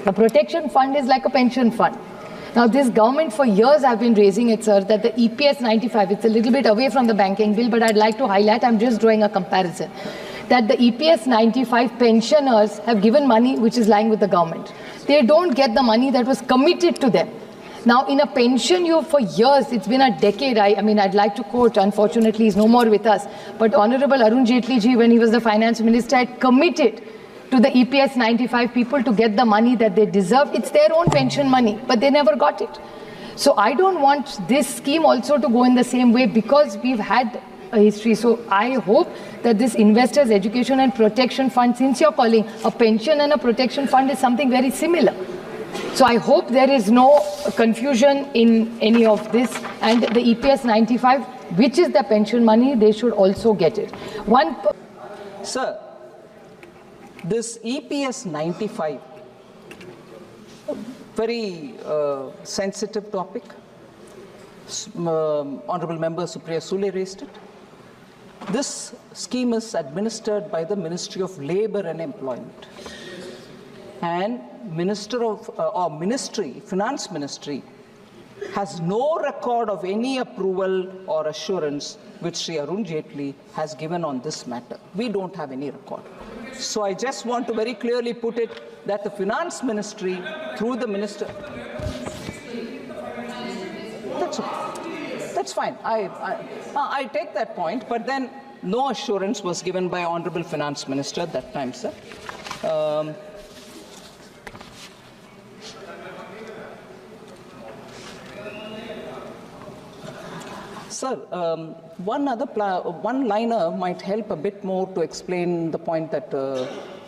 A protection fund is like a pension fund. Now, this government for years have been raising it, sir, that the EPS 95, it's a little bit away from the banking bill, but I'd like to highlight, I'm just drawing a comparison, that the EPS 95 pensioners have given money which is lying with the government. They don't get the money that was committed to them. Now, in a pension, for years, it's been a decade. I mean, I'd like to quote, unfortunately, he's no more with us, but Honorable Arun Jaitley ji, when he was the finance minister, had committed to the EPS 95 people to get the money that they deserve. It's their own pension money, but they never got it. So I don't want this scheme also to go in the same way, because we've had a history. So I hope that this Investors Education and Protection Fund, since you're calling a pension and a protection fund, is something very similar. So I hope there is no confusion in any of this, and the EPS 95, which is the pension money, they should also get it. Sir, this EPS 95, very sensitive topic. Honorable Member Supriya Sule raised it. This scheme is administered by the Ministry of Labour and Employment. And Finance Ministry has no record of any approval or assurance which Sri Arun Jaitley has given on this matter. We don't have any record. So I just want to very clearly put it that the Finance Ministry, through the Minister... That's fine. I take that point, but then no assurance was given by Honorable Finance Minister at that time, sir. Sir, one liner might help a bit more to explain the point that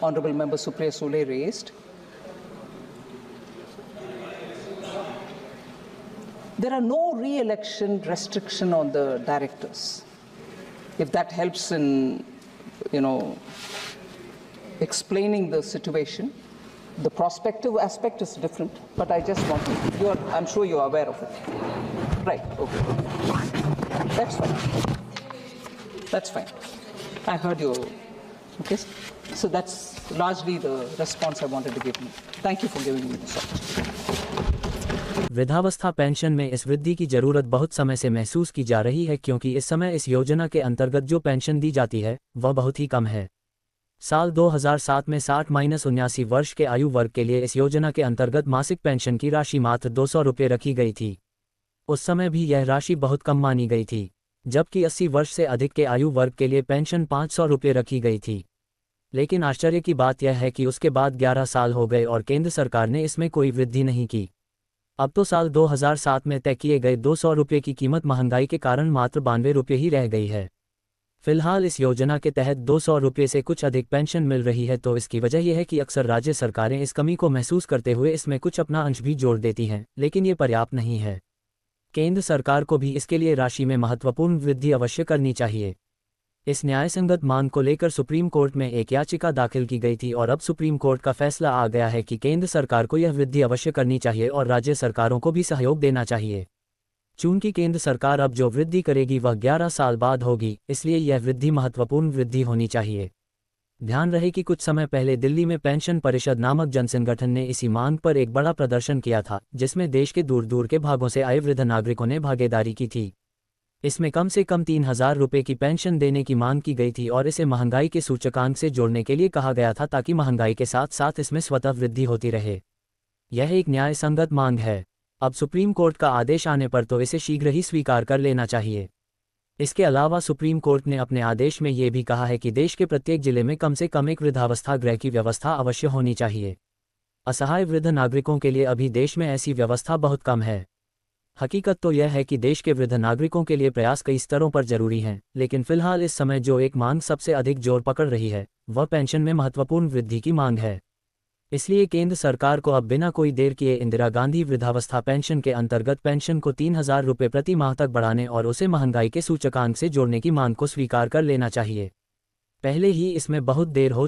Honorable Member Supriya Sule raised. There are no re-election restriction on the directors. If that helps in, explaining the situation. The prospective aspect is different, but I just want to, I'm sure you're aware of it. Right, okay. That's fine. That's fine. I heard you. Okay. So that's largely the response I wanted to give you. Thank you for giving me this opportunity. वृद्धावस्था pension में इस वृद्धि की जरूरत बहुत समय से महसूस की जा रही है, क्योंकि इस समय इस योजना के अंतर्गत जो पेंशन दी जाती है वह बहुत ही कम है। साल 2007 में 60-79 वर्ष के आयु वर्ग के लिए इस योजना के अंतर्गत मासिक पेंशन की राशि मात्र 200 रुपये रखी गई थी। उस समय भी यह राशि बहुत कम मानी गई थी, जबकि 80 वर्ष से अधिक के आयु वर्ग के लिए पेंशन 500 रुपये रखी गई थी। लेकिन आश्चर्य की बात यह है कि उसके बाद 11 साल हो गए और केंद्र सरकार ने इसमें कोई वृद्धि नहीं की। अब तो साल 2007 में तय किए गए 200 रुपये की कीमत महंगाई के कारण मात्र 92 रुपये ही रह गई है। फिलहाल इस योजना के तहत 200 रुपये से कुछ अधिक पेंशन मिल रही है, तो इसकी वजह यह है कि अक्सर राज्य सरकारें इस कमी को महसूस करते हुए इसमें कुछ अपना अंश भी जोड़ देती हैं, लेकिन ये पर्याप्त नहीं है। केंद्र सरकार को भी इसके लिए राशि में महत्वपूर्ण वृद्धि अवश्य करनी चाहिए। इस न्यायसंगत मांग को लेकर सुप्रीम कोर्ट में एक याचिका दाखिल की गई थी और अब सुप्रीम कोर्ट का फैसला आ गया है कि केंद्र सरकार को यह वृद्धि अवश्य करनी चाहिए और राज्य सरकारों को भी सहयोग देना चाहिए। चूंकि केंद्र सरकार अब जो वृद्धि करेगी वह 11 साल बाद होगी, इसलिए यह वृद्धि महत्वपूर्ण वृद्धि होनी चाहिए। ध्यान रहे कि कुछ समय पहले दिल्ली में पेंशन परिषद नामक जनसंगठन ने इसी मांग पर एक बड़ा प्रदर्शन किया था, जिसमें देश के दूर दूर के भागों से आए वृद्ध नागरिकों ने भागीदारी की थी। इसमें कम से कम 3000 रुपये की पेंशन देने की मांग की गई थी और इसे महंगाई के सूचकांक से जोड़ने के लिए कहा गया था, ताकि महंगाई के साथ साथ इसमें स्वतः वृद्धि होती रहे। यह एक न्यायसंगत मांग है। अब सुप्रीम कोर्ट का आदेश आने पर तो इसे शीघ्र ही स्वीकार कर लेना चाहिए। इसके अलावा सुप्रीम कोर्ट ने अपने आदेश में ये भी कहा है कि देश के प्रत्येक जिले में कम से कम एक वृद्धावस्था गृह की व्यवस्था अवश्य होनी चाहिए। असहाय वृद्ध नागरिकों के लिए अभी देश में ऐसी व्यवस्था बहुत कम है। हकीकत तो यह है कि देश के वृद्ध नागरिकों के लिए प्रयास कई स्तरों पर जरूरी हैं, लेकिन फिलहाल इस समय जो एक मांग सबसे अधिक जोर पकड़ रही है वह पेंशन में महत्वपूर्ण वृद्धि की मांग है। इसलिए केंद्र सरकार को अब बिना कोई देर किए इंदिरा गांधी वृद्धावस्था पेंशन के अंतर्गत पेंशन को 3000 रुपये प्रति माह तक बढ़ाने और उसे महंगाई के सूचकांक से जोड़ने की मांग को स्वीकार कर लेना चाहिए। पहले ही इसमें बहुत देर हो